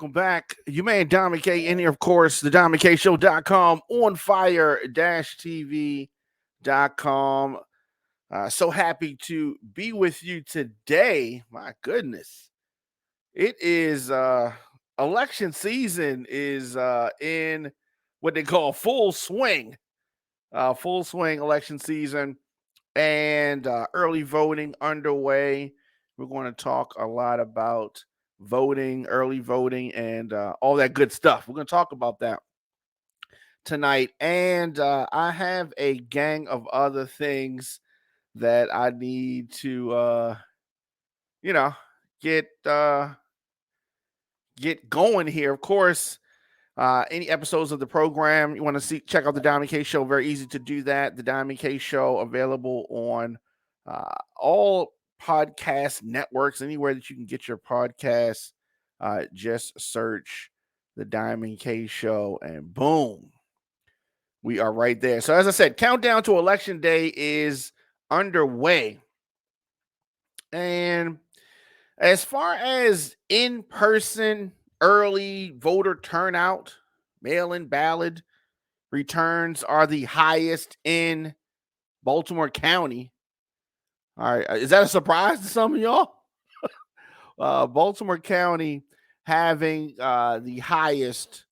welcome back. You man, Dom K in here, of course, the DomKShow.com, on fire-tv.com. So happy to be with you today. My goodness. It is election season is in what they call full swing. Full swing election season and early voting underway. We're going to talk a lot about voting, early voting, and all that good stuff. We're going to talk about that tonight. And I have a gang of other things that I need to, get going here. Of course, any episodes of the program you want to check out the Diamond K Show. Very easy to do that. The Diamond K Show available on all podcast networks, anywhere that you can get your podcasts. Just search the Diamond K Show, and boom, we are right there. So as I said, countdown to election day is underway, and as far as in-person early voter turnout, mail-in ballot returns are the highest in Baltimore County. All right, is that a surprise to some of y'all? Baltimore County having the highest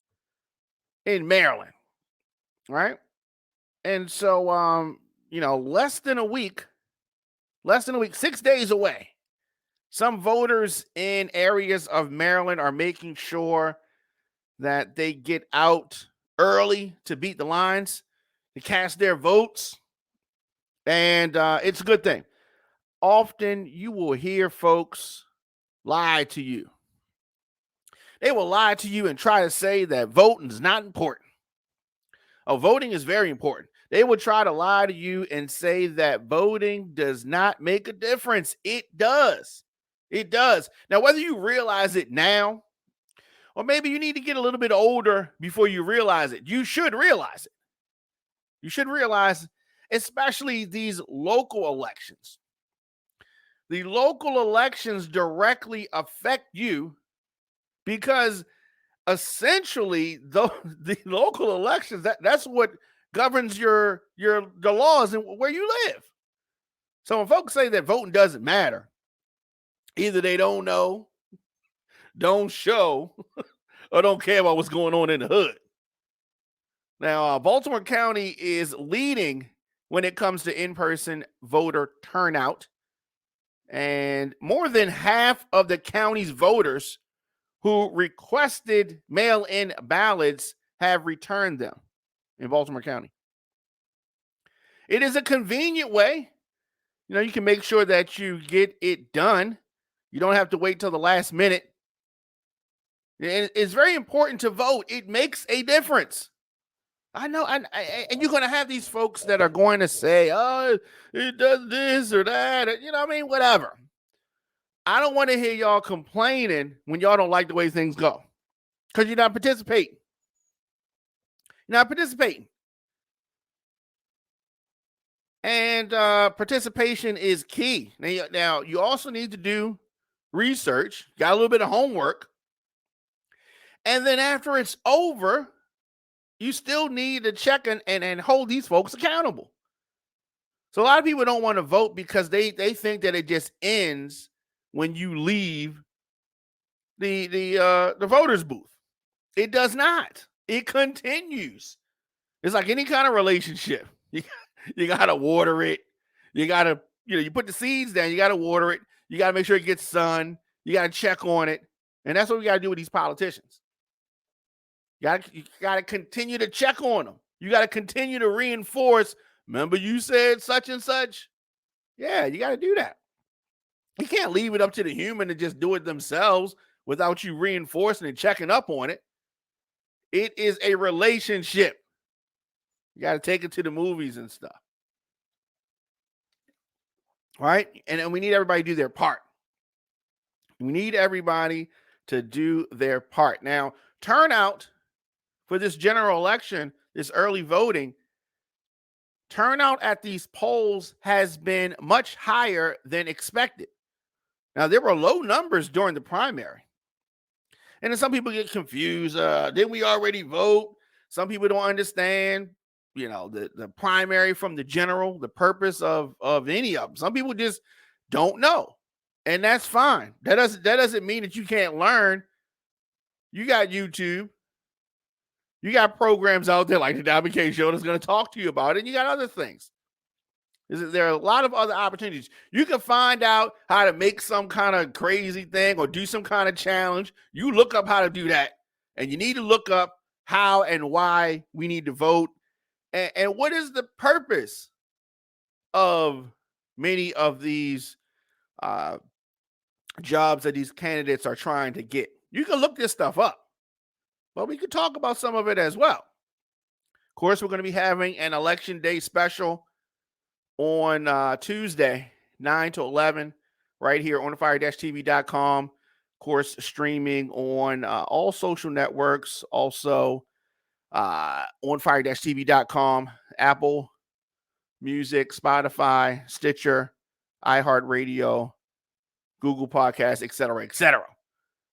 in Maryland, right? And so, less than a week, 6 days away. Some voters in areas of Maryland are making sure that they get out early to beat the lines, to cast their votes. And it's a good thing. Often you will hear folks lie to you. They will lie to you and try to say that voting is not important. Oh, voting is very important. They will try to lie to you and say that voting does not make a difference. It does. It does. Now, whether you realize it now, or maybe you need to get a little bit older before you realize it, you should realize it. You should realize, especially these local elections. The local elections directly affect you because essentially the local elections, that's what governs the laws and where you live. So when folks say that voting doesn't matter, either they don't know, don't show, or don't care about what's going on in the hood. Now, Baltimore County is leading when it comes to in-person voter turnout. And more than half of the county's voters who requested mail-in ballots have returned them in Baltimore County. It is a convenient way. You can make sure that you get it done. You don't have to wait till the last minute. It's very important to vote. It makes a difference. I know, and you're going to have these folks that are going to say, oh, it does this or that, or, whatever. I don't want to hear y'all complaining when y'all don't like the way things go, because you're not participating. And participation is key. Now, you also need to do research, got a little bit of homework. And then after it's over, you still need to check and hold these folks accountable. So a lot of people don't want to vote because they think that it just ends when you leave the voters booth. It does not. It continues. It's like any kind of relationship. You got to water it. You got to, you put the seeds down. You got to water it. You got to make sure it gets sun. You got to check on it. And that's what we got to do with these politicians. You got to continue to check on them. You got to continue to reinforce. Remember you said such and such? Yeah, you got to do that. You can't leave it up to the human to just do it themselves without you reinforcing and checking up on it. It is a relationship. You got to take it to the movies and stuff. Right? And we need everybody to do their part. We need everybody to do their part. Now, turnout for this general election, this early voting, turnout at these polls has been much higher than expected. Now, there were low numbers during the primary. And then some people get confused. Didn't we already vote? Some people don't understand, the primary from the general, the purpose of any of them. Some people just don't know. And that's fine. That doesn't mean that you can't learn. You got YouTube. You got programs out there like the WK Show that's going to talk to you about it. And you got other things. There are a lot of other opportunities. You can find out how to make some kind of crazy thing or do some kind of challenge. You look up how to do that. And you need to look up how and why we need to vote. And what is the purpose of many of these jobs that these candidates are trying to get. You can look this stuff up, but we could talk about some of it as well. Of course, we're going to be having an election day special on Tuesday, 9 to 11, right here on fire-tv.com. Of course, streaming on all social networks, also on fire-tv.com, Apple Music, Spotify, Stitcher, iHeartRadio, Google Podcasts, etc., etc.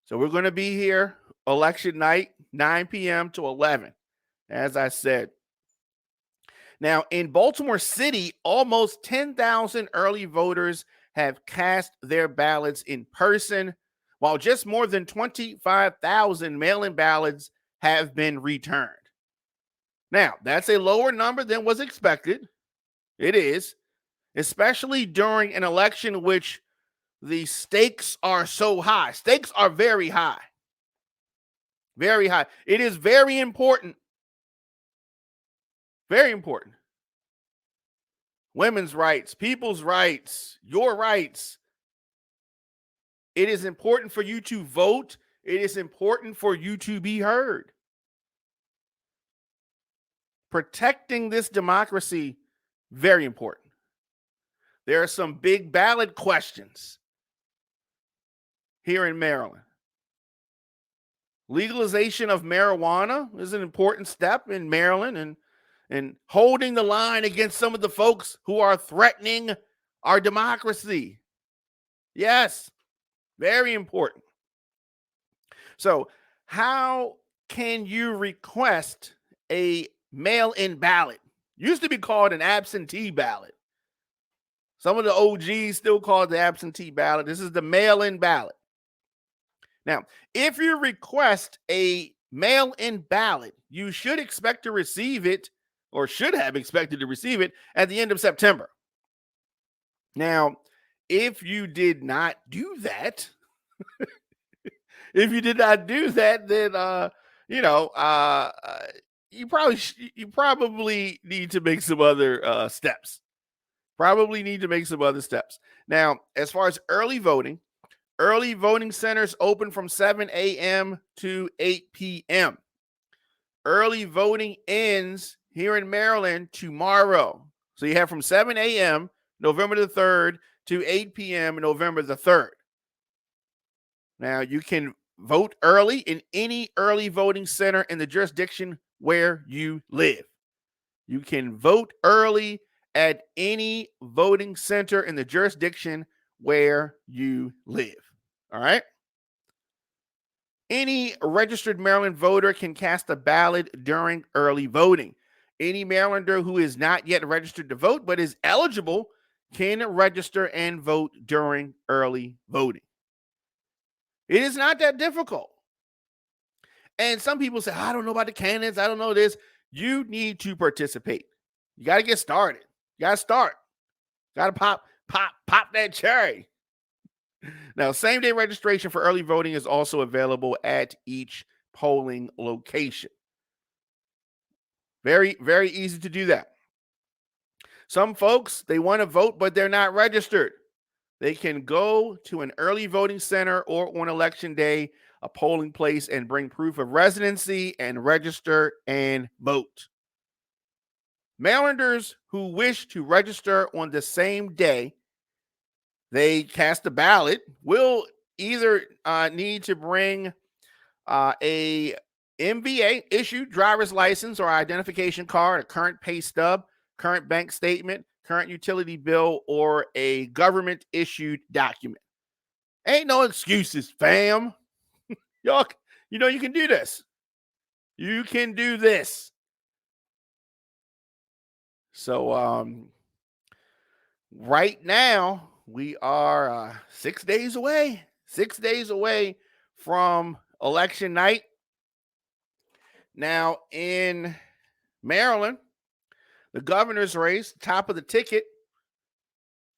So we're going to be here election night, 9 p.m. to 11, as I said. Now, in Baltimore City, almost 10,000 early voters have cast their ballots in person, while just more than 25,000 mail-in ballots have been returned. Now, that's a lower number than was expected. It is, especially during an election which the stakes are so high. Stakes are very high. Very high. It is very important. Very important. Women's rights, people's rights, your rights. It is important for you to vote. It is important for you to be heard. Protecting this democracy, very important. There are some big ballot questions here in Maryland. Legalization of marijuana is an important step in Maryland, and holding the line against some of the folks who are threatening our democracy. Yes, very important. So, how can you request a mail-in ballot? Used to be called an absentee ballot. Some of the OGs still call it the absentee ballot. This is the mail-in ballot. Now, if you request a mail-in ballot, you should expect to receive it, or should have expected to receive it, at the end of September. Now, if you did not do that, then you probably need to make some other steps. Now, as far as early voting centers open from 7 a.m. to 8 p.m. Early voting ends here in Maryland tomorrow. So you have from 7 a.m. November the 3rd to 8 p.m. November the 3rd. Now, you can vote early in any early voting center in the jurisdiction where you live. You can vote early at any voting center in the jurisdiction where you live. All right? Any registered Maryland voter can cast a ballot during early voting. Any Marylander who is not yet registered to vote but is eligible can register and vote during early voting. It is not that difficult. And some people say, I don't know about the candidates. I don't know this. You need to participate. You got to get started. You got to start. Got to pop that cherry. Now, same-day registration for early voting is also available at each polling location. Very, very easy to do that. Some folks, they want to vote, but they're not registered. They can go to an early voting center or on election day, a polling place, and bring proof of residency and register and vote. Marylanders who wish to register on the same day they cast a ballot will either need to bring a MVA issued driver's license or identification card, a current pay stub, current bank statement, current utility bill, or a government issued document. Ain't no excuses, fam. Y'all You can do this. You can do this. So right now we are 6 days away. 6 days away from election night. Now in Maryland, the governor's race, top of the ticket.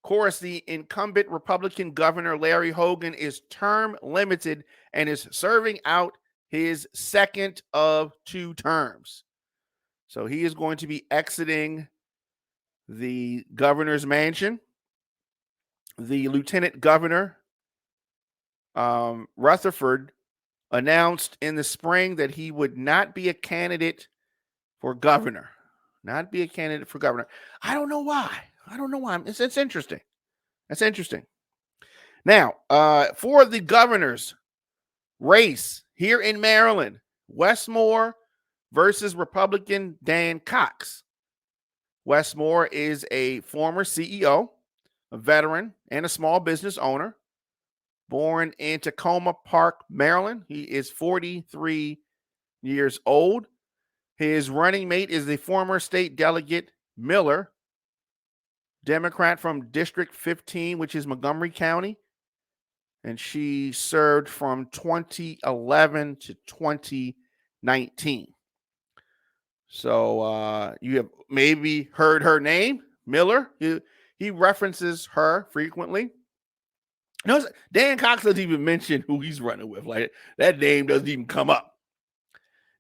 Of course, the incumbent Republican governor, Larry Hogan, is term limited and is serving out his second of 2 terms. So he is going to be exiting the governor's mansion. The lieutenant governor, Rutherford, announced in the spring that he would not be a candidate for governor. Not be a candidate for governor. I don't know why. It's interesting. That's interesting. Now, for the governor's race here in Maryland, Westmore versus Republican Dan Cox. Westmore is a former CEO, a veteran, and a small business owner. Born in Tacoma Park, Maryland. He is 43 years old. His running mate is the former state delegate Miller, Democrat from District 15, which is Montgomery County. And she served from 2011 to 2019. So you have maybe heard her name, Miller. He references her frequently. No, Dan Cox doesn't even mention who he's running with. Like, that name doesn't even come up.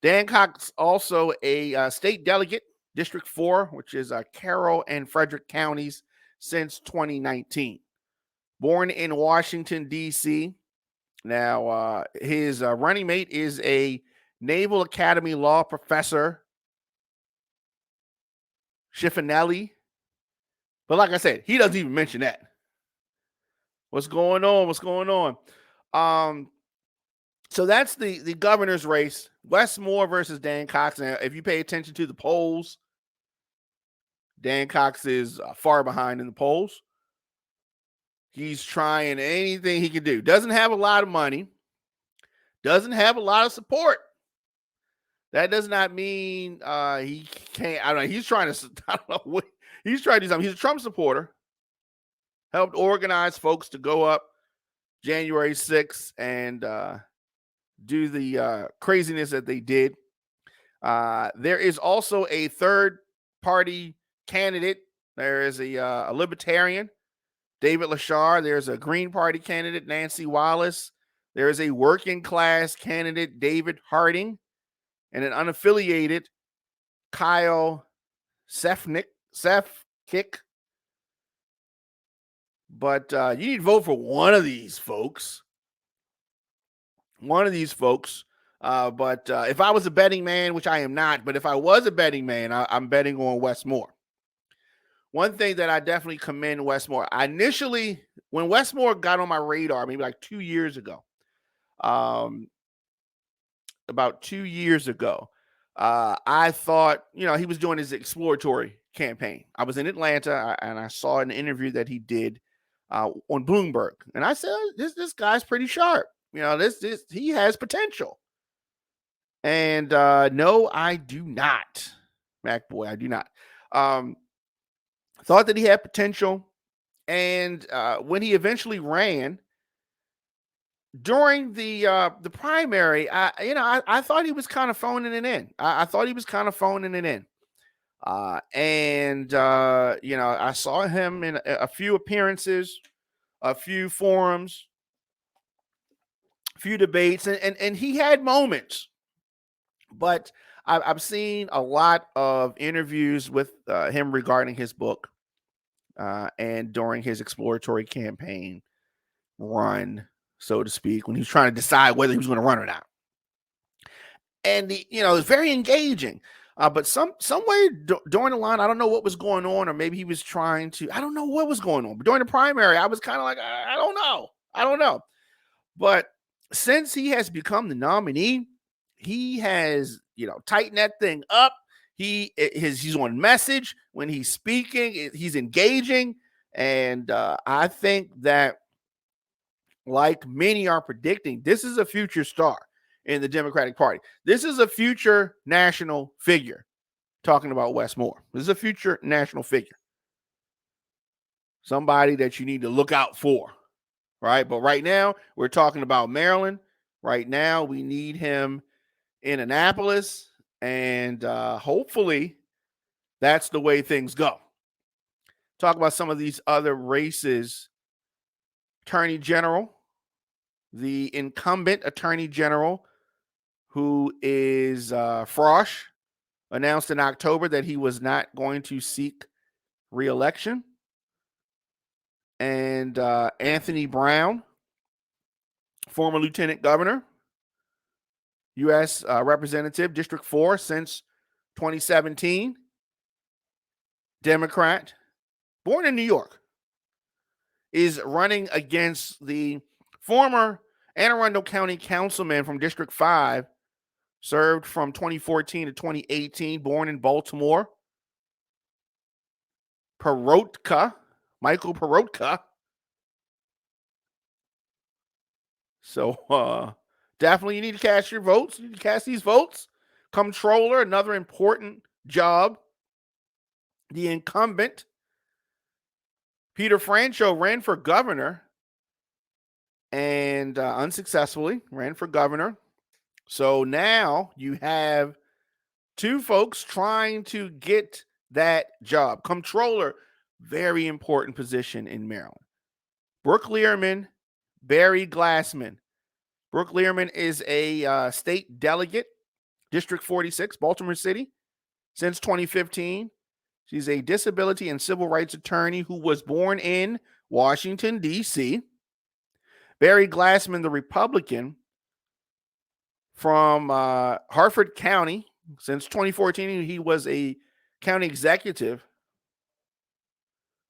Dan Cox, also a state delegate, District 4, which is Carroll and Frederick counties, since 2019. Born in Washington, D.C. Now, his running mate is a Naval Academy law professor, Schiffinelli. But like I said, he doesn't even mention that. What's going on? So that's the governor's race. Westmore versus Dan Cox. Now, if you pay attention to the polls, Dan Cox is far behind in the polls. He's trying anything he can do. Doesn't have a lot of money. Doesn't have a lot of support. That does not mean he can't. I don't know. He's trying to. I don't know what he's trying to do. Something. He's a Trump supporter. Helped organize folks to go up January 6th and do the craziness that they did. There is also a third party candidate. There is a libertarian, David Lashar. There's a Green Party candidate, Nancy Wallace. There is a working class candidate, David Harding, and an unaffiliated, Kyle Sefkick. But you need to vote for one of these folks. But if I was a betting man, which I am not, but if I was a betting man, I'm betting on Westmore. One thing that I definitely commend Westmore. Initially, when Westmore got on my radar, maybe like 2 years ago, about 2 years ago, I thought, he was doing his exploratory campaign. I was in Atlanta and I saw an interview that he did on Bloomberg. And I said, this guy's pretty sharp. He has potential. And no, I do not, Mac Boy. I do not. Thought that he had potential. And when he eventually ran during the primary, I thought he was kind of phoning it in. I thought he was kind of phoning it in. I saw him in a few appearances, a few forums, a few debates, and he had moments. But I've seen a lot of interviews with him regarding his book and during his exploratory campaign run, so to speak, when he was trying to decide whether he was going to run or not. And it was very engaging. But somewhere during the line, I don't know what was going on, or maybe he was trying to. I don't know what was going on. But during the primary, I was kind of like, I don't know. But since he has become the nominee, he has tightened that thing up. He's on message when he's speaking. He's engaging, and I think that, like many are predicting, this is a future star in the Democratic Party. This is a future national figure. Talking about Wes Moore. This is a future national figure. Somebody that you need to look out for, right? But right now, we're talking about Maryland. Right now, we need him in Annapolis, and hopefully that's the way things go. Talk about some of these other races. Attorney General, the incumbent Attorney General, who is Frosh, announced in October that he was not going to seek re-election. And Anthony Brown, former lieutenant governor, U.S. Representative, District 4 since 2017, Democrat, born in New York, is running against the former Anne Arundel County councilman from District 5, served from 2014 to 2018, born in Baltimore, Michael Perotka. So definitely you need to cast your votes. You need to cast these votes. Comptroller, another important job. The incumbent, Peter Franchot, ran for governor and unsuccessfully ran for governor. So now you have two folks trying to get that job. Comptroller, very important position in Maryland. Brooke Learman, Barry Glassman. Brooke Learman is a state delegate, District 46, Baltimore City, since 2015. She's a disability and civil rights attorney who was born in Washington, D.C. Barry Glassman, the Republican, from Harford County. Since 2014, he was a county executive,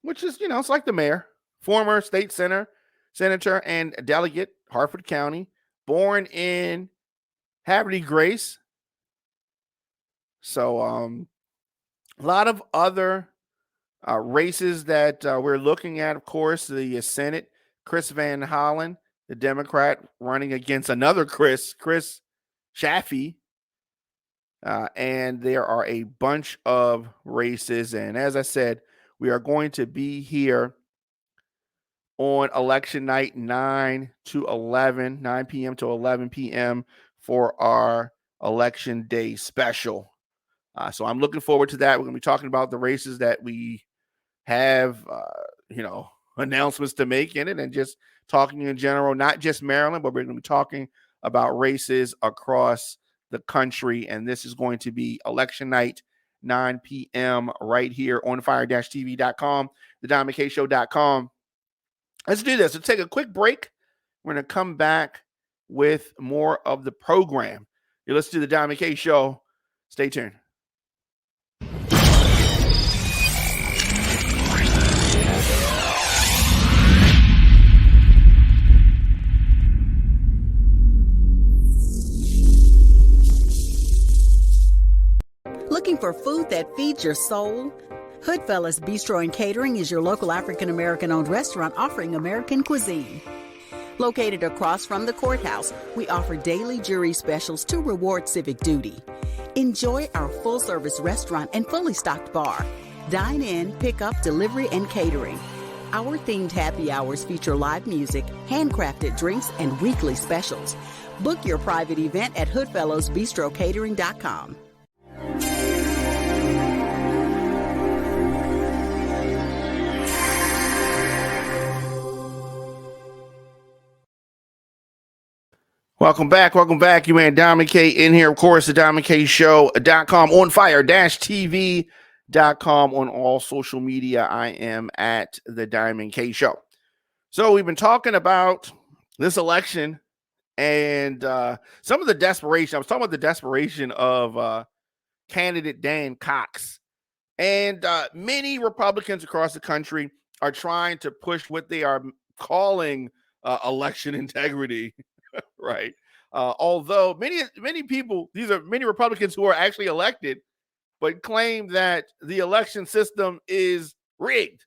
which is, it's like the mayor, former state senator and delegate, Harford County, born in Havre de Grace. So a lot of other races that we're looking at, of course, the Senate, Chris Van Hollen, the Democrat, running against another Chris Shaffey. And there are a bunch of races. And as I said, we are going to be here on election night, 9 p.m. to 11 p.m. for our election day special. So I'm looking forward to that. We're going to be talking about the races that we have, announcements to make in it, and just talking in general, not just Maryland, but we're going to be talking about races across the country. And this is going to be election night, 9 p.m. right here on fire-tv.com, thediamondkshow.com. Let's do this. Let's take a quick break. We're going to come back with more of the program. You listen to the Diamond K Show. Stay tuned. Looking for food that feeds your soul? Hoodfellas Bistro and Catering is your local African-American-owned restaurant offering American cuisine. Located across from the courthouse, we offer daily jury specials to reward civic duty. Enjoy our full-service restaurant and fully stocked bar. Dine in, pick up, delivery, and catering. Our themed happy hours feature live music, handcrafted drinks, and weekly specials. Book your private event at hoodfellowsbistrocatering.com. Welcome back. You man, Diamond K in here. Of course, the diamondkshow.com, on fire-tv.com, on all social media. I am at the Diamond K Show. So we've been talking about this election and some of the desperation. I was talking about the desperation of candidate Dan Cox. And many Republicans across the country are trying to push what they are calling election integrity. Right. Although many people, these are many Republicans who are actually elected, but claim that the election system is rigged.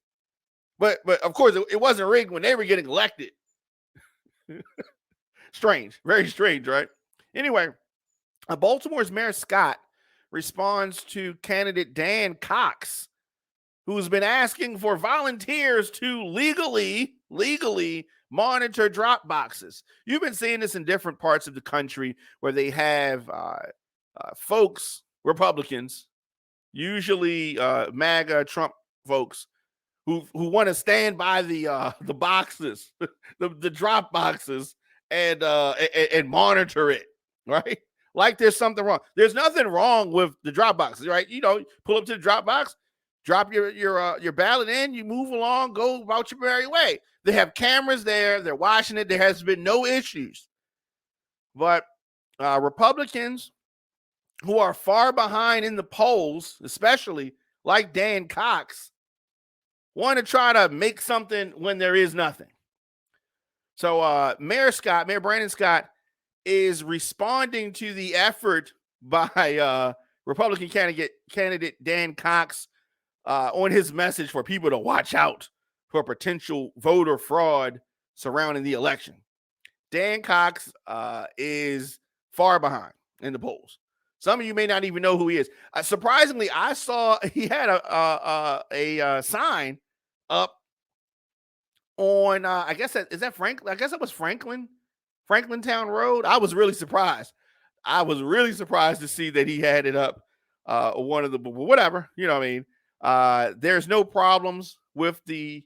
But of course, it wasn't rigged when they were getting elected. Strange, very strange, right? Anyway, Baltimore's Mayor Scott responds to candidate Dan Cox, who's been asking for volunteers to legally monitor drop boxes. You've been seeing this in different parts of the country where they have folks, Republicans, usually MAGA Trump folks, who want to stand by the boxes, the drop boxes, and monitor it, right? Like there's something wrong. There's nothing wrong with the drop boxes, right? You know, pull up to the drop box, drop your ballot in, you move along, go about your merry way. They have cameras there, they're watching it. There has been no issues. But Republicans who are far behind in the polls, especially like Dan Cox, want to try to make something when there is nothing. So Mayor Brandon Scott is responding to the effort by Republican candidate Dan Cox on his message for people to watch out for potential voter fraud surrounding the election. Dan Cox is far behind in the polls. Some of you may not even know who he is. Surprisingly, I saw he had a sign up on I guess that it was Franklintown Road. I was really surprised. I was really surprised to see that he had it up one of the whatever, you know what I mean. There's no problems with the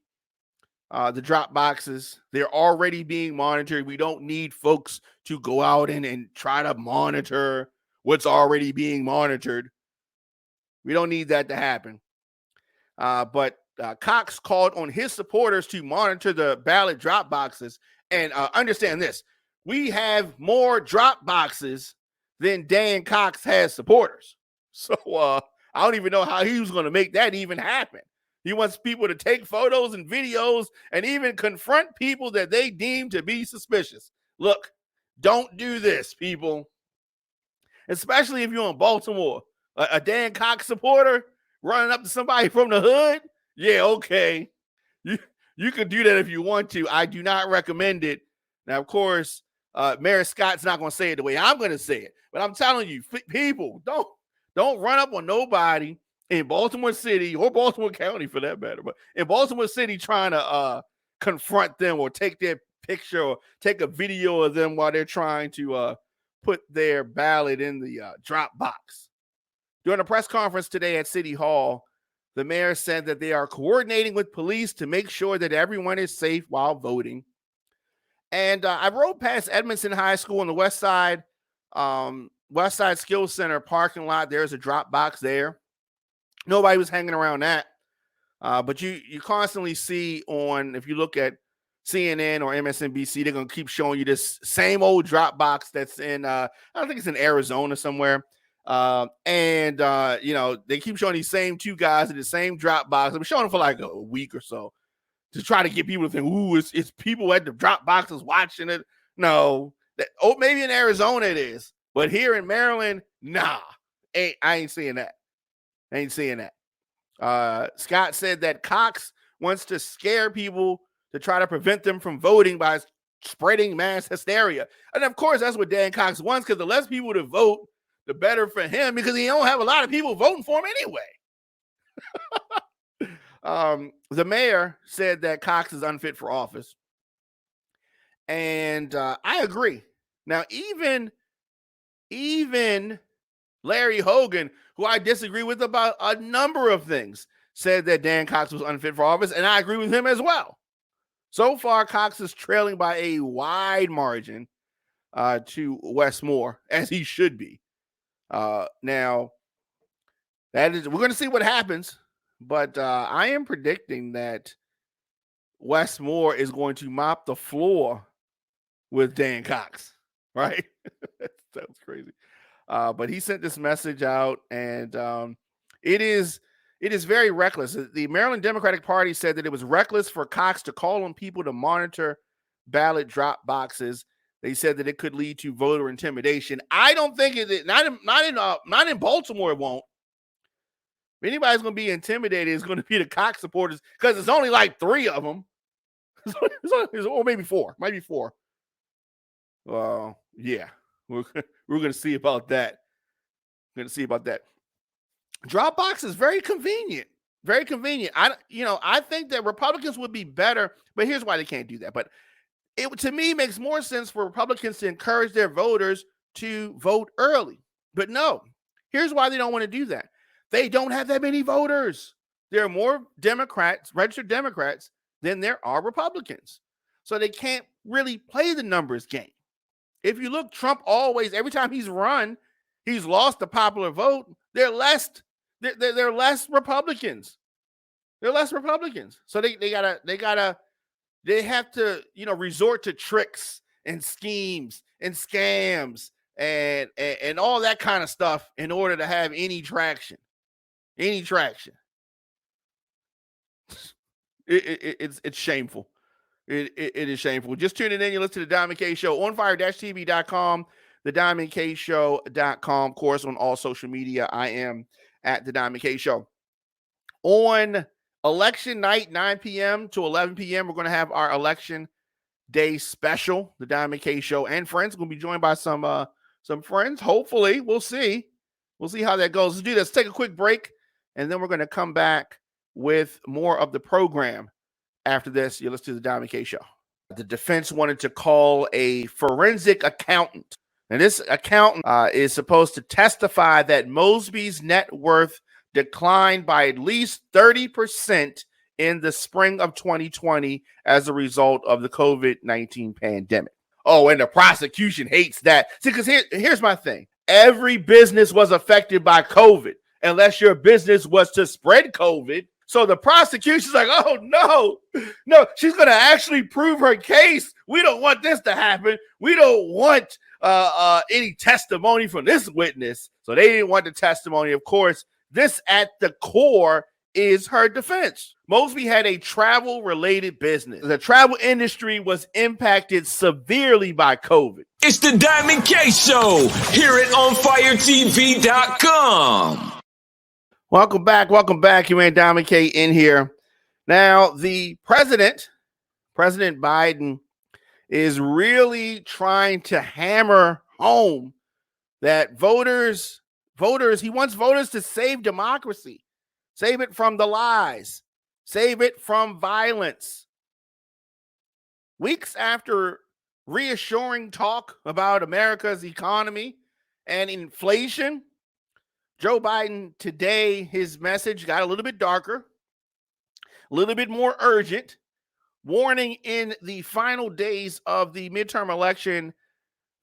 drop boxes. They're already being monitored. We don't need folks to go out and try to monitor what's already being monitored. We don't need that to happen. But Cox called on his supporters to monitor the ballot drop boxes. And understand this, we have more drop boxes than Dan Cox has supporters. So I don't even know how he was going to make that even happen. He wants people to take photos and videos and even confront people that they deem to be suspicious. Look, don't do this, people. Especially if you're in Baltimore. A Dan Cox supporter running up to somebody from the hood. Yeah, okay. You can do that if you want to. I do not recommend it. Now, of course, Mayor Scott's not going to say it the way I'm going to say it. But I'm telling you, people, don't run up on nobody in Baltimore City or Baltimore County for that matter, but in Baltimore City trying to confront them or take their picture or take a video of them while they're trying to put their ballot in the drop box. During a press conference today at City Hall, the mayor said that they are coordinating with police to make sure that everyone is safe while voting. And I rode past Edmondson High School on the West Side Skills Center parking lot. There's a drop box there. Nobody was hanging around that. But you constantly see if you look at CNN or MSNBC, they're going to keep showing you this same old drop box that's in, I think it's in Arizona somewhere. And they keep showing these same two guys in the same drop box. I've been showing them for like a week or so to try to get people to think, ooh, it's people at the drop boxes watching it. No, maybe in Arizona it is. But here in Maryland, nah, I ain't seeing that. Scott said that Cox wants to scare people to try to prevent them from voting by spreading mass hysteria. And of course, that's what Dan Cox wants, because the less people to vote, the better for him, because he don't have a lot of people voting for him anyway. The mayor said that Cox is unfit for office. And I agree. Now, even Larry Hogan, who I disagree with about a number of things, said that Dan Cox was unfit for office, and I agree with him as well. So far, Cox is trailing by a wide margin to Wes Moore, as he should be. Now, we're going to see what happens, but I am predicting that Wes Moore is going to mop the floor with Dan Cox, right? That sounds crazy. But he sent this message out, and it is very reckless. The Maryland Democratic Party said that it was reckless for Cox to call on people to monitor ballot drop boxes. They said that it could lead to voter intimidation. I don't think not in Baltimore it won't. If anybody's going to be intimidated, it's going to be the Cox supporters, because it's only like 3 of them. Or maybe 4. Might be 4. Yeah. We're going to see about that. We're going to see about that. Dropbox is very convenient. Very convenient. I think that Republicans would be better, but here's why they can't do that. But it, to me, makes more sense for Republicans to encourage their voters to vote early. But no, here's why they don't want to do that. They don't have that many voters. There are more Democrats, registered Democrats, than there are Republicans. So they can't really play the numbers game. If you look, Trump always, every time he's run, he's lost the popular vote. They're less Republicans. They're less Republicans. So they have to, resort to tricks and schemes and scams and all that kind of stuff in order to have any traction. Any traction. It's shameful. It is shameful. Just tuning in. You listen to the Diamond K Show on fire-tv.com, the diamondkshow.com. Of course, on all social media, I am at the Diamond K Show. On election night, 9 p.m. to 11 p.m., we're going to have our election day special, the Diamond K Show, and friends. We're going to be joined by some friends. Hopefully, we'll see. We'll see how that goes. Let's do this. Take a quick break, and then we're going to come back with more of the program. After this, you listen to the Diamond K Show. The defense wanted to call a forensic accountant. And this accountant is supposed to testify that Mosby's net worth declined by at least 30% in the spring of 2020 as a result of the COVID-19 pandemic. Oh, and the prosecution hates that. See, because here's my thing. Every business was affected by COVID, unless your business was to spread COVID. So the prosecution's like, oh, no, she's going to actually prove her case. We don't want this to happen. We don't want any testimony from this witness. So they didn't want the testimony. Of course, this at the core is her defense. Mosby had a travel-related business. The travel industry was impacted severely by COVID. It's the Diamond K Show. Hear it on firetv.com. Welcome back. You and Diamond K in here. Now, the President Biden, is really trying to hammer home that he wants voters to save democracy, save it from the lies, save it from violence. Weeks after reassuring talk about America's economy and inflation, Joe Biden today, his message got a little bit darker, a little bit more urgent, warning in the final days of the midterm election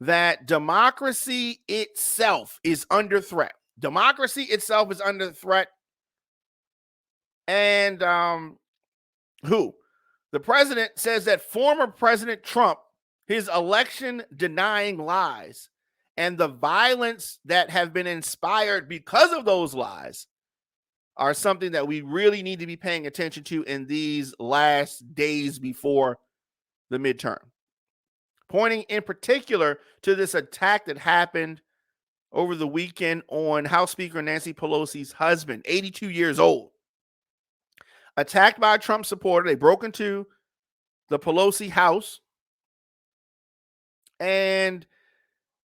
that democracy itself is under threat. Democracy itself is under threat. And the president says that former President Trump, his election denying lies, and the violence that have been inspired because of those lies are something that we really need to be paying attention to in these last days before the midterm. Pointing in particular to this attack that happened over the weekend on House Speaker Nancy Pelosi's husband, 82 years old. Attacked by a Trump supporter. They broke into the Pelosi house, and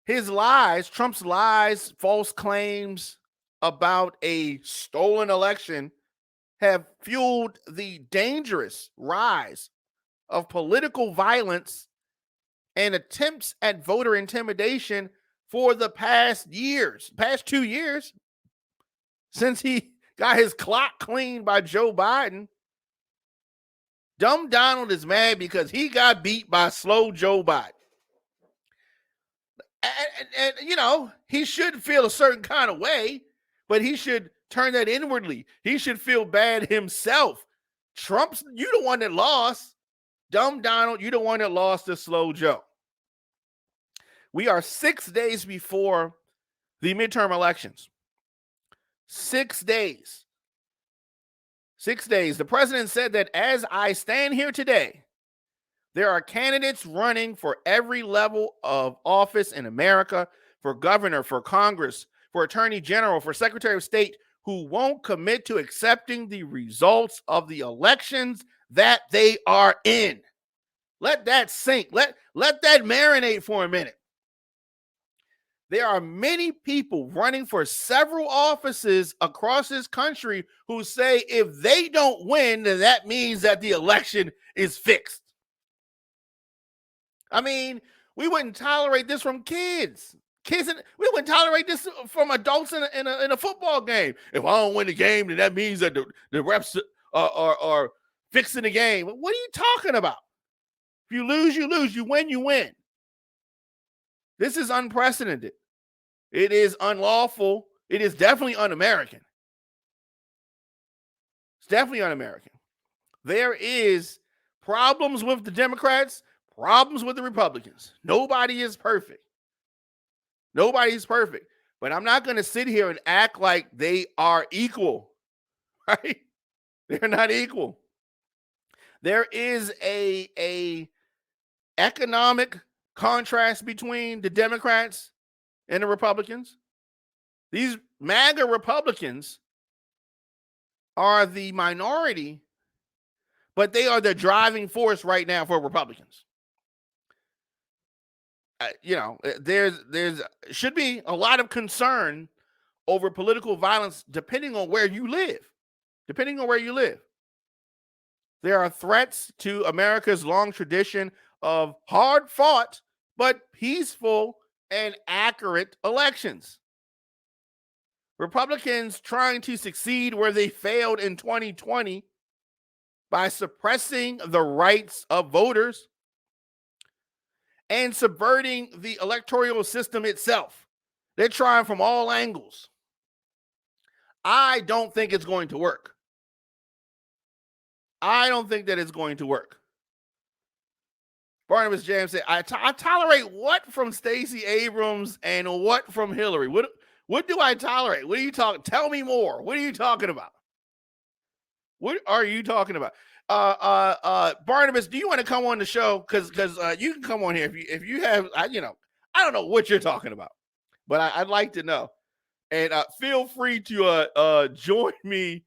Trump's lies, false claims about a stolen election have fueled the dangerous rise of political violence and attempts at voter intimidation for the past 2 years, since he got his clock cleaned by Joe Biden. Dumb Donald is mad because he got beat by slow Joe Biden. And he should feel a certain kind of way, but he should turn that inwardly. He should feel bad himself. You the one that lost. Dumb Donald, you the one that lost to slow Joe. We are 6 days before the midterm elections. 6 days. 6 days. The president said that as I stand here today, there are candidates running for every level of office in America, for governor, for Congress, for attorney general, for secretary of state, who won't commit to accepting the results of the elections that they are in. Let that sink. Let that marinate for a minute. There are many people running for several offices across this country who say if they don't win, then that means that the election is fixed. I mean, we wouldn't tolerate this from kids. We wouldn't tolerate this from adults in a football game. If I don't win the game, then that means that the refs are fixing the game. What are you talking about? If you lose, you lose. You win, you win. This is unprecedented. It is unlawful. It is definitely un-American. It's definitely un-American. There is problems with the Democrats, problems with the Republicans. Nobody is perfect. Nobody is perfect. But I'm not going to sit here and act like they are equal, right? They're not equal. There is a economic contrast between the Democrats and the Republicans. These MAGA Republicans are the minority, but they are the driving force right now for Republicans. There's should be a lot of concern over political violence depending on where you live. There are threats to America's long tradition of hard-fought but peaceful and accurate elections. Republicans trying to succeed where they failed in 2020 by suppressing the rights of voters and subverting the electoral system itself. They're trying from all angles. I don't think it's going to work. I don't think that it's going to work. Barnabas James said, I tolerate what from Stacey Abrams and what from Hillary? What do I tolerate? What are you talking? Tell me more. What are you talking about? What are you talking about? Barnabas, do you want to come on the show? Because you can come on here if you have, I don't know what you're talking about, but I'd like to know. And feel free to join me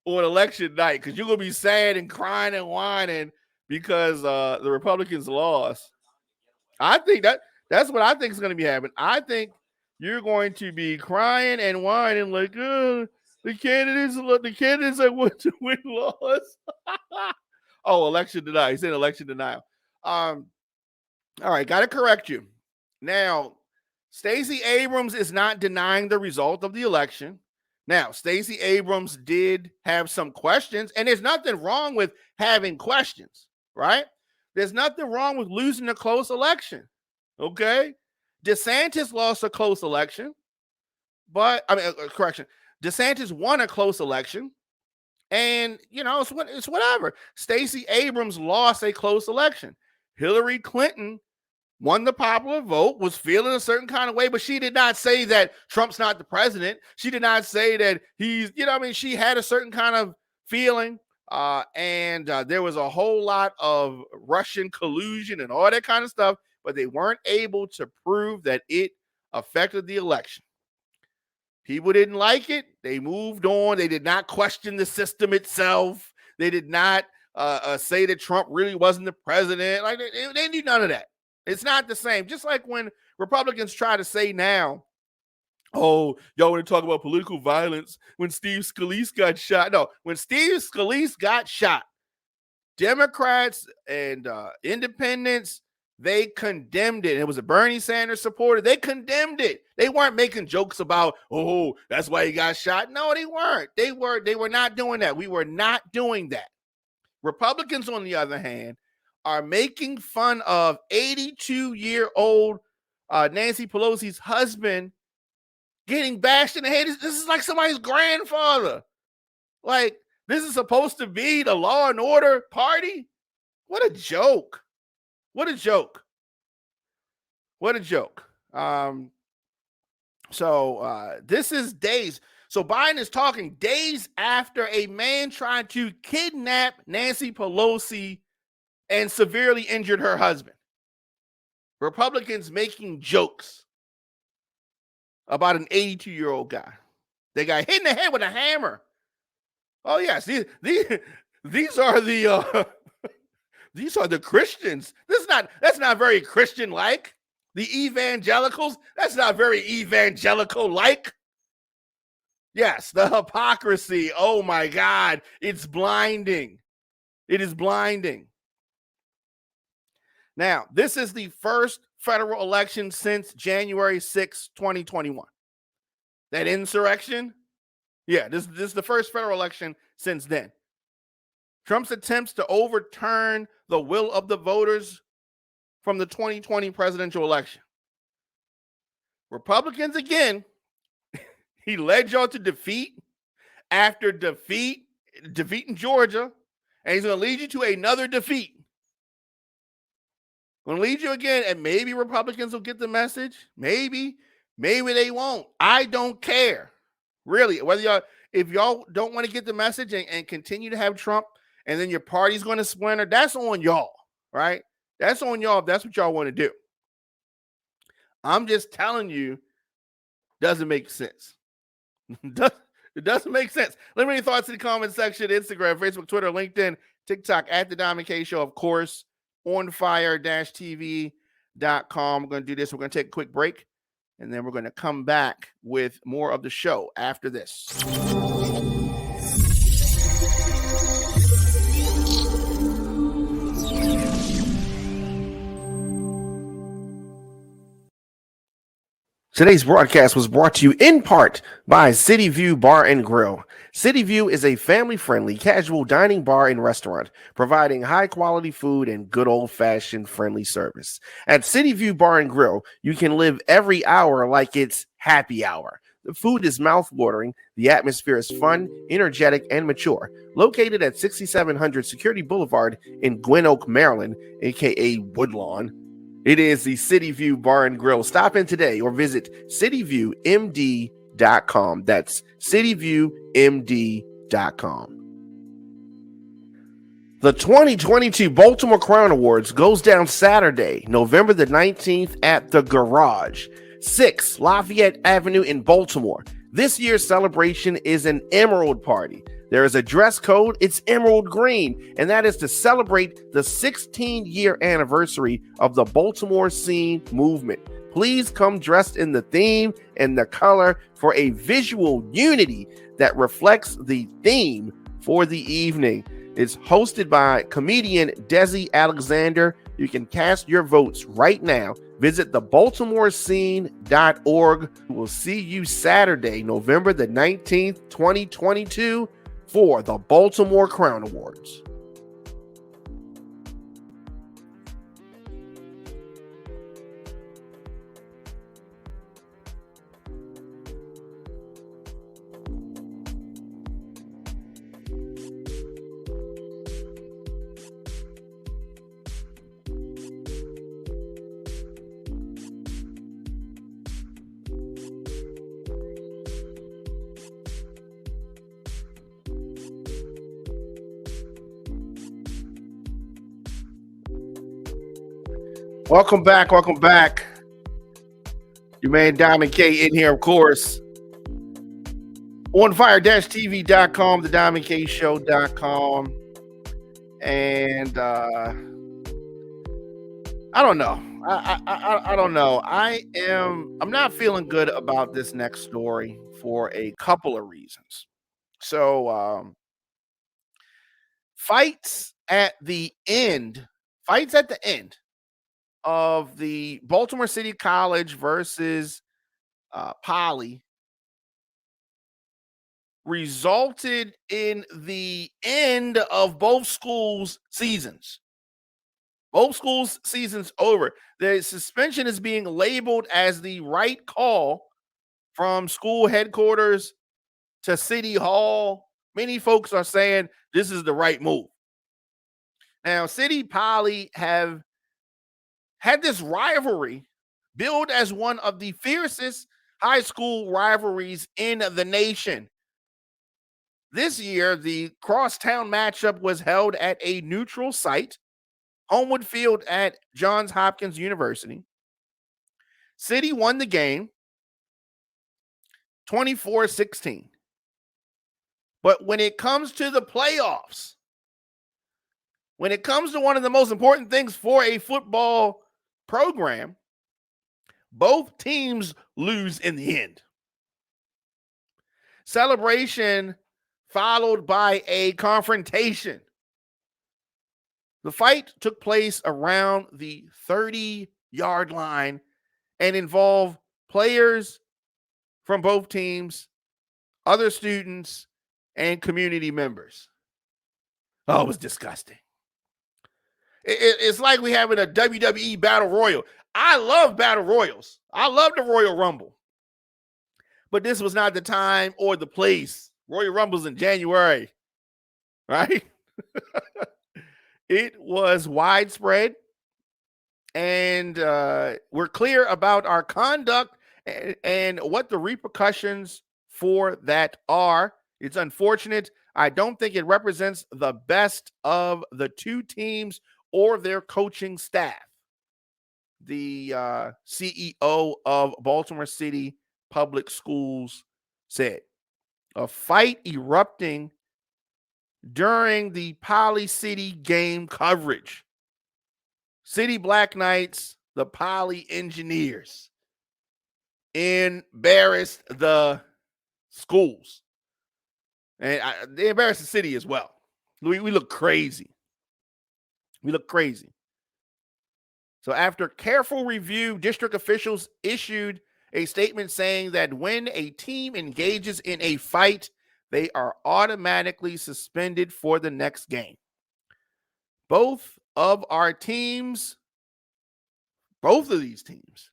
on election night because you're gonna be sad and crying and whining because the Republicans lost. I think that's what I think is going to be happening. I think you're going to be crying and whining like, the candidates that want to win lost. Oh, election denial. He said election denial. All right, got to correct you. Now, Stacey Abrams is not denying the result of the election. Now, Stacey Abrams did have some questions, and there's nothing wrong with having questions, right? There's nothing wrong with losing a close election, okay? DeSantis lost a close election, DeSantis won a close election, and, it's whatever. Stacey Abrams lost a close election. Hillary Clinton won the popular vote, was feeling a certain kind of way, but she did not say that Trump's not the president. She did not say that he's, she had a certain kind of feeling. And there was a whole lot of Russian collusion and all that kind of stuff, but they weren't able to prove that it affected the election. People didn't like it. They moved on. They did not question the system itself. They did not say that Trump really wasn't the president. Like they didn't do none of that. It's not the same. Just like when Republicans try to say now, oh, y'all want to talk about political violence when Steve Scalise got shot. No, when Steve Scalise got shot, Democrats and independents, they condemned it. It was a Bernie Sanders supporter. They condemned it. They weren't making jokes about, oh, that's why he got shot. No, they weren't. They were not doing that. We were not doing that. Republicans, on the other hand, are making fun of 82-year-old Nancy Pelosi's husband getting bashed in the head. This is like somebody's grandfather. Like, this is supposed to be the law and order party? What a joke. What a joke. What a joke. So this is days. So Biden is talking days after a man tried to kidnap Nancy Pelosi and severely injured her husband. Republicans making jokes about an 82-year-old guy. They got hit in the head with a hammer. Oh yes, these are the these are the Christians. That's not very Christian-like. The evangelicals? That's not very evangelical-like. Yes, the hypocrisy. Oh my God. It's blinding. It is blinding. Now, this is the first federal election since January 6, 2021. That insurrection? Yeah, this is the first federal election since then. Trump's attempts to overturn the will of the voters from the 2020 presidential election. Republicans, again, he led y'all to defeat after defeating Georgia, and he's going to lead you to another defeat. Going to lead you again, and maybe Republicans will get the message. Maybe they won't. I don't care. Really, if y'all don't want to get the message and continue to have Trump, and then your party's going to splinter, that's on y'all, right? That's on y'all if that's what y'all want to do. I'm just telling you, doesn't make sense. It doesn't make sense. Let me know your thoughts in the comment section, Instagram, Facebook, Twitter, LinkedIn, TikTok, at The Diamond K Show, of course, onfire-tv.com. We're going to do this. We're going to take a quick break, and then we're going to come back with more of the show after this. Today's broadcast was brought to you in part by City View Bar and Grill. City View is a family-friendly, casual dining bar and restaurant, providing high-quality food and good old-fashioned friendly service. At City View Bar and Grill, you can live every hour like it's happy hour. The food is mouth-watering, the atmosphere is fun, energetic, and mature. Located at 6700 Security Boulevard in Gwen Oak, Maryland, aka Woodlawn, it is the City View Bar and Grill. Stop in today or visit cityviewmd.com. That's cityviewmd.com. The 2022 Baltimore Crown Awards goes down Saturday, November the 19th at The Garage, 6 Lafayette Avenue in Baltimore. This year's celebration is an Emerald Party. There is a dress code. It's emerald green, and that is to celebrate the 16-year anniversary of the Baltimore scene movement. Please come dressed in the theme and the color for a visual unity that reflects the theme for the evening. It's hosted by comedian Desi Alexander. You can cast your votes right now. Visit thebaltimorescene.org. We'll see you Saturday, November the 19th, 2022, for the Baltimore Crown Awards. Welcome back. Your man Diamond K in here, of course. OnFire-TV.com, TheDiamondKShow.com. And I don't know. I don't know. I'm not feeling good about this next story for a couple of reasons. So fights at the end of the Baltimore City College versus Poly resulted in the end of both schools' seasons. Both schools' seasons over. The suspension is being labeled as the right call from school headquarters to City Hall. Many folks are saying this is the right move. Now, City Poly have had this rivalry billed as one of the fiercest high school rivalries in the nation. This year, the crosstown matchup was held at a neutral site, Homewood Field at Johns Hopkins University. City won the game 24-16. But when it comes to the playoffs, when it comes to one of the most important things for a football program, Both teams lose in the end. Celebration followed by a confrontation. The fight took place around the 30-yard line and involved players from both teams, other students, and community members. Oh, it was disgusting. It's like we having a WWE Battle Royal. I love Battle Royals. I love the Royal Rumble. But this was not the time or the place. Royal Rumble's in January, right? It was widespread. And we're clear about our conduct and what the repercussions for that are. It's unfortunate. I don't think it represents the best of the two teams or their coaching staff. The CEO of Baltimore City Public Schools said. A fight erupting during the Poly City game coverage. City Black Knights, the Poly Engineers, embarrassed the schools. And they embarrassed the city as well. We look crazy. We look crazy. So after careful review, district officials issued a statement saying that when a team engages in a fight, they are automatically suspended for the next game. Both of these teams,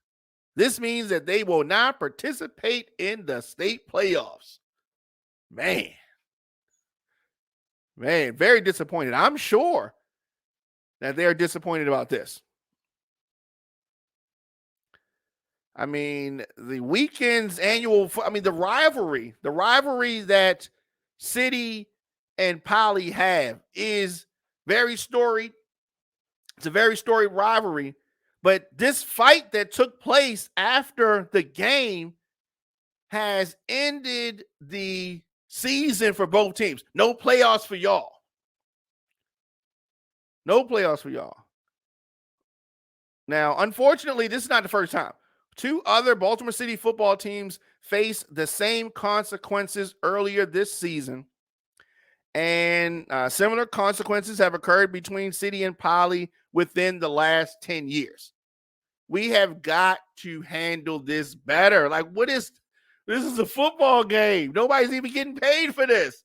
this means that they will not participate in the state playoffs. Man, very disappointed. I'm sure that they're disappointed about this. I mean, the weekend's the rivalry that City and Poly have is very storied. It's a very storied rivalry. But this fight that took place after the game has ended the season for both teams. No playoffs for y'all. No playoffs for y'all. Now, unfortunately, this is not the first time. Two other Baltimore City football teams faced the same consequences earlier this season. And similar consequences have occurred between City and Poly within the last 10 years. We have got to handle this better. This is a football game. Nobody's even getting paid for this.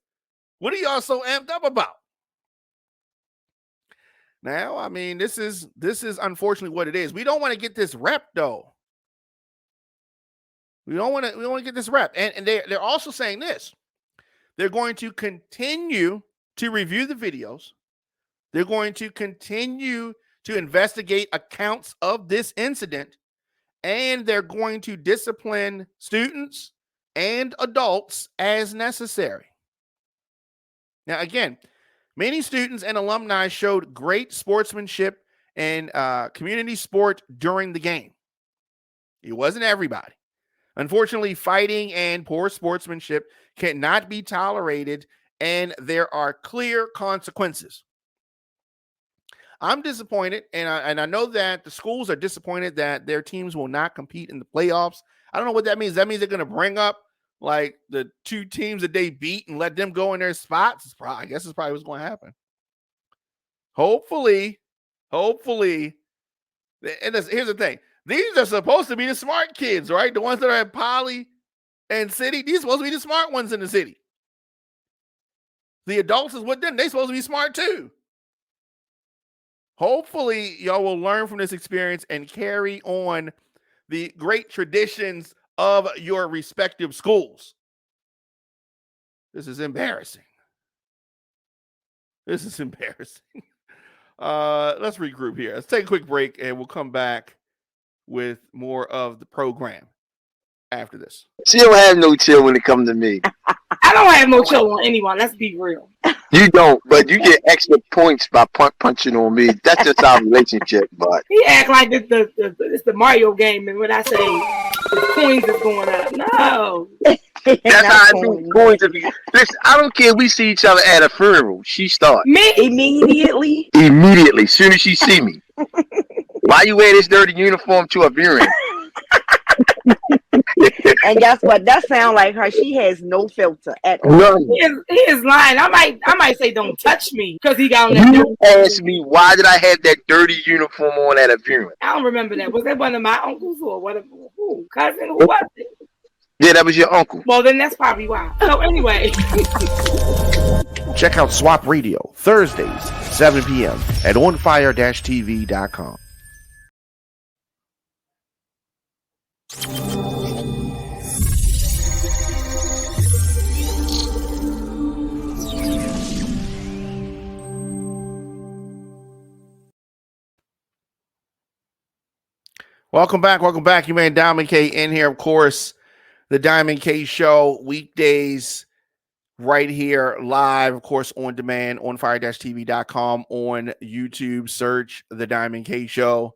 What are y'all so amped up about? Now, I mean, this is unfortunately what it is. We don't want to get this rep, though. We don't want to get this rep. And they're also saying this. They're going to continue to review the videos. They're going to continue to investigate accounts of this incident. And they're going to discipline students and adults as necessary. Now, again, many students and alumni showed great sportsmanship and community sport during the game. It wasn't everybody. Unfortunately, fighting and poor sportsmanship cannot be tolerated, and there are clear consequences. I'm disappointed, and I know that the schools are disappointed that their teams will not compete in the playoffs. I don't know what that means. That means they're going to bring up the two teams that they beat and let them go in their spots. I guess it's probably what's going to happen. Hopefully. And here's the thing. These are supposed to be the smart kids, right? The ones that are at Poly and City. These are supposed to be the smart ones in the city. The adults is with them. They're supposed to be smart too. Hopefully, y'all will learn from this experience and carry on the great traditions of your respective schools. This is embarrassing. Let's regroup here. Let's take a quick break and we'll come back with more of the program after this. She don't have no chill when it comes to me. I don't have no chill on anyone. Let's be real. You don't, but you get extra points by punching on me. That's just our relationship, but He act like it's the Mario game, and when I say the coins is going up, no. that's how I do. Going to be. Listen, I don't care. We see each other at a funeral. She starts Me? immediately. Soon as she see me. Why you wear this dirty uniform to a funeral? And guess what? That sounds like her. She has no filter at all. None. He is lying. I might say don't touch me because he got on that. You asked me why did I have that dirty uniform on at a funeral? I don't remember that. Was that one of my uncles or what? Who? Cousin? Who was it? Yeah, that was your uncle. Well, then that's probably why. So anyway. Check out Swap Radio Thursdays, 7 p.m. at onfire-tv.com. Welcome back. You man, Diamond K in here, of course. The Diamond K Show, weekdays, right here, live, of course, on demand, on fire-tv.com, on YouTube. Search The Diamond K Show,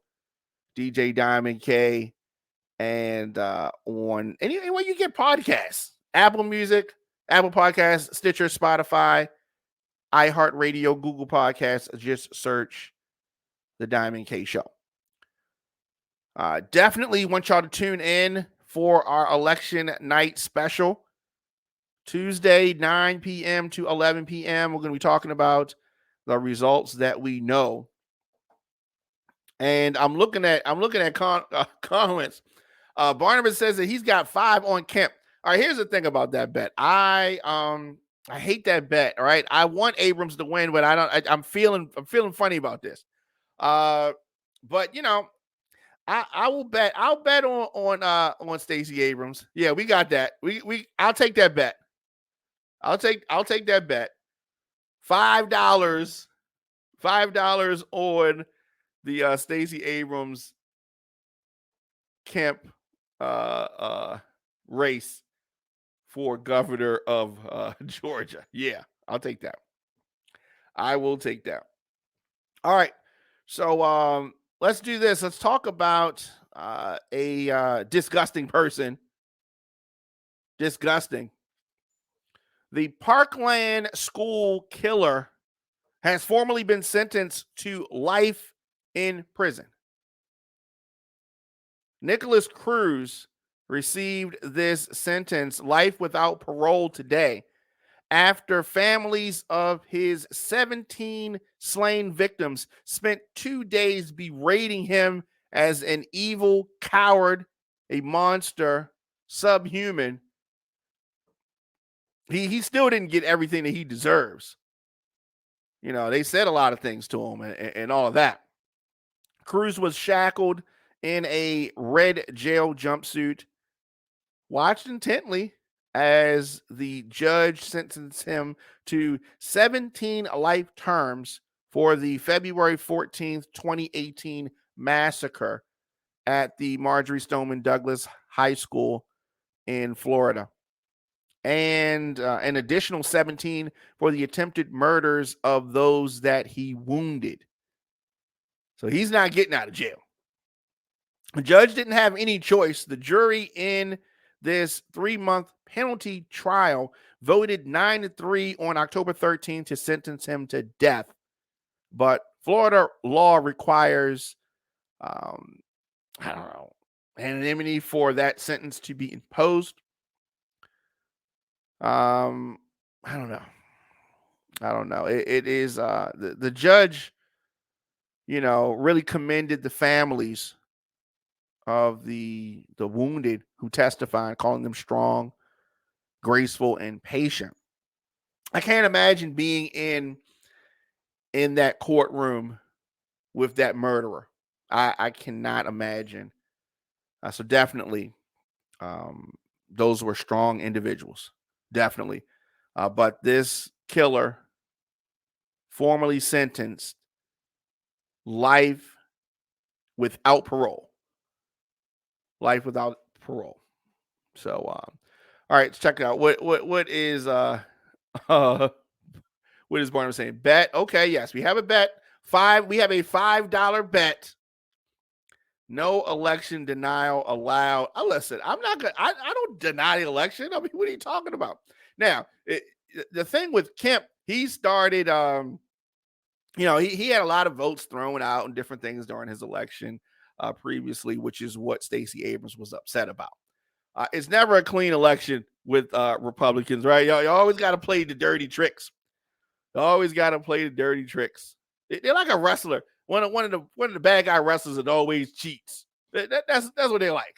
DJ Diamond K, and on anywhere you get podcasts, Apple Music, Apple Podcasts, Stitcher, Spotify, iHeartRadio, Google Podcasts. Just search The Diamond K Show. Definitely want y'all to tune in for our election night special. Tuesday, 9 p.m. to 11 p.m. We're going to be talking about the results that we know. And I'm looking at comments. Barnabas says that he's got 5 on Kemp. All right, here's the thing about that bet. I hate that bet. All right, I want Abrams to win, but I'm feeling funny about this. But you know, I will bet. I'll bet on Stacey Abrams. Yeah, we got that. I'll take that bet. I'll take that bet. $5 on the Stacey Abrams Kemp race for governor of Georgia. Yeah, I'll take that. I will take that. All right. So let's do this. Let's talk about a disgusting person. Disgusting. The Parkland school killer has formally been sentenced to life in prison. Nicholas Cruz received this sentence, life without parole, today after families of his 17 slain victims spent 2 days berating him as an evil coward, a monster, subhuman. He still didn't get everything that he deserves. You know, they said a lot of things to him and all of that. Cruz was shackled in a red jail jumpsuit, watched intently as the judge sentenced him to 17 life terms for the February 14th, 2018 massacre at the Marjorie Stoneman Douglas High School in Florida. And an additional 17 for the attempted murders of those that he wounded. So he's not getting out of jail. The judge didn't have any choice. The jury in this 3-month penalty trial voted 9-3 on October 13th to sentence him to death. But Florida law requires, anonymity for that sentence to be imposed. I don't know. It is the judge, really commended the families of the wounded who testified, calling them strong, graceful, and patient. I can't imagine being in that courtroom with that murderer. I cannot imagine. So definitely, those were strong individuals. Definitely. But this killer, formally sentenced, life without parole. Life without parole. So, all right, let's check it out. What is what is Barnum saying? Bet. Okay, yes, we have a bet. We have a $5 bet. No election denial allowed. Listen, I'm not gonna. I don't deny the election. I mean, what are you talking about? Now, the thing with Kemp, he started. He had a lot of votes thrown out and different things during his election. previously, which is what Stacey Abrams was upset about. It's never a clean election with Republicans, right? You always got to play the dirty tricks. You always got to play the dirty tricks. They're like a wrestler. One of the bad guy wrestlers that always cheats. That's what they like.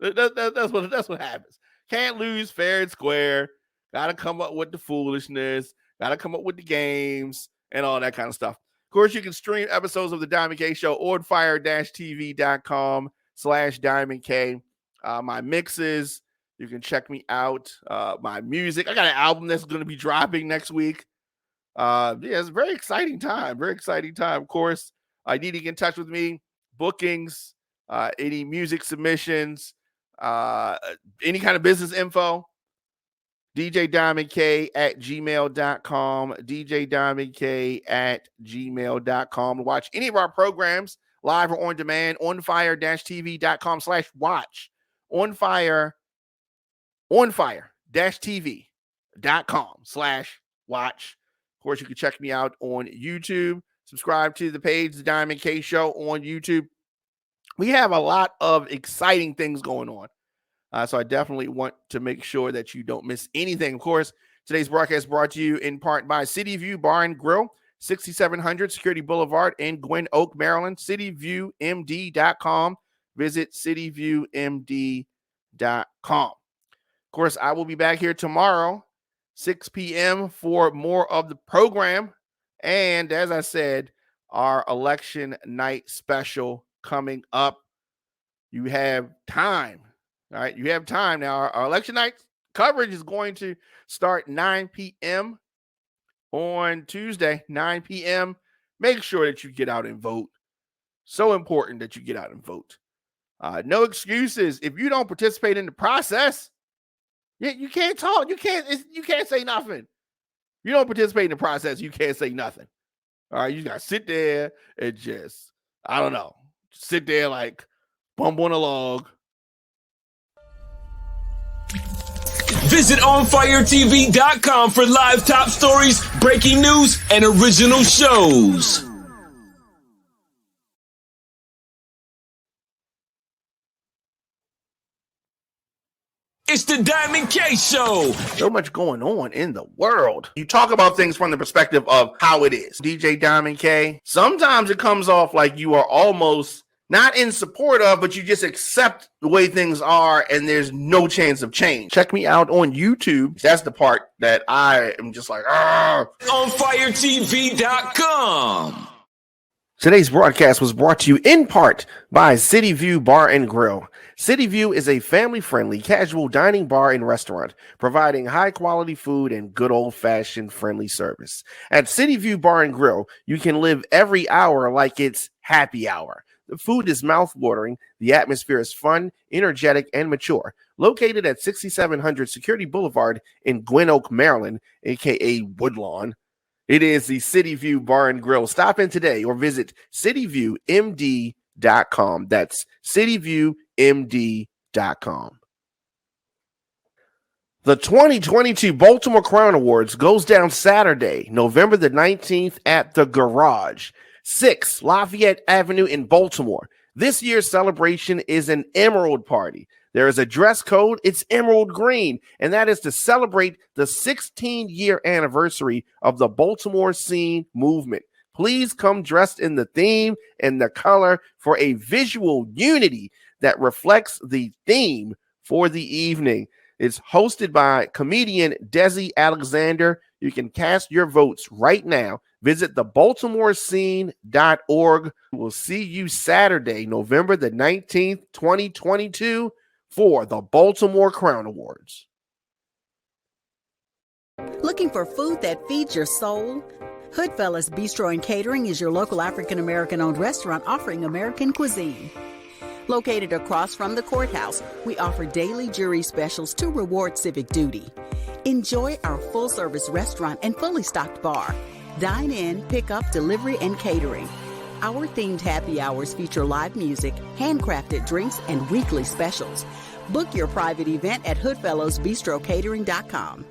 That's what happens. Can't lose fair and square. Got to come up with the foolishness. Got to come up with the games and all that kind of stuff. Of course, you can stream episodes of the Diamond K Show on fire-tv.com/Diamond K. My mixes, you can check me out. My music, I got an album that's going to be dropping next week. It's a very exciting time. Very exciting time. Of course, I need to get in touch with me. Bookings, any music submissions, any kind of business info. DJDiamondK@gmail.com. DJDiamondK@gmail.com. To watch any of our programs live or on demand on fire-tv.com/watch. On fire-tv.com/watch. Of course, you can check me out on YouTube. Subscribe to the page, The Diamond K Show on YouTube. We have a lot of exciting things going on. So I definitely want to make sure that you don't miss anything. Of course, today's broadcast brought to you in part by City View Bar and Grill, 6700 Security Boulevard in Gwynn Oak, Maryland. CityViewMD.com. Visit CityViewMD.com. Of course, I will be back here tomorrow, 6 p.m. for more of the program. And as I said, our election night special coming up. You have time. All right, you have time now. Our election night coverage is going to start 9 p.m. on Tuesday, 9 p.m. Make sure that you get out and vote. So important that you get out and vote. No excuses. If you don't participate in the process, you can't talk. You can't say nothing. You don't participate in the process, you can't say nothing. All right, you got to sit there and just, I don't know, sit there like bump on a log. Visit OnFireTV.com for live top stories, breaking news, and original shows. It's the Diamond K Show. So much going on in the world. You talk about things from the perspective of how it is. DJ Diamond K, sometimes it comes off like you are almost not in support of, but you just accept the way things are and there's no chance of change. Check me out on YouTube. That's the part that I am just like, OnFireTV.com. Today's broadcast was brought to you in part by City View Bar and Grill. City View is a family-friendly, casual dining bar and restaurant, providing high-quality food and good old-fashioned friendly service. At City View Bar and Grill, you can live every hour like it's happy hour. The food is mouth-watering, the atmosphere is fun, energetic, and mature. Located at 6700 Security Boulevard in Gwynn Oak, Maryland, a.k.a. Woodlawn, it is the City View Bar and Grill. Stop in today or visit cityviewmd.com. That's cityviewmd.com. The 2022 Baltimore Crown Awards goes down Saturday, November the 19th at the Garage, 6 Lafayette Avenue in Baltimore. This year's celebration is an Emerald Party. There is a dress code. It's emerald green, and that is to celebrate the 16-year anniversary of the Baltimore scene movement. Please come dressed in the theme and the color for a visual unity that reflects the theme for the evening. It's hosted by comedian Desi Alexander. You can cast your votes right now. Visit thebaltimorescene.org. We'll see you Saturday, November the 19th, 2022 for the Baltimore Crown Awards. Looking for food that feeds your soul? Hoodfellas Bistro and Catering is your local African-American-owned restaurant offering American cuisine. Located across from the courthouse, we offer daily jury specials to reward civic duty. Enjoy our full-service restaurant and fully stocked bar. Dine in, pick up, delivery, and catering. Our themed happy hours feature live music, handcrafted drinks, and weekly specials. Book your private event at hoodfellowsbistrocatering.com.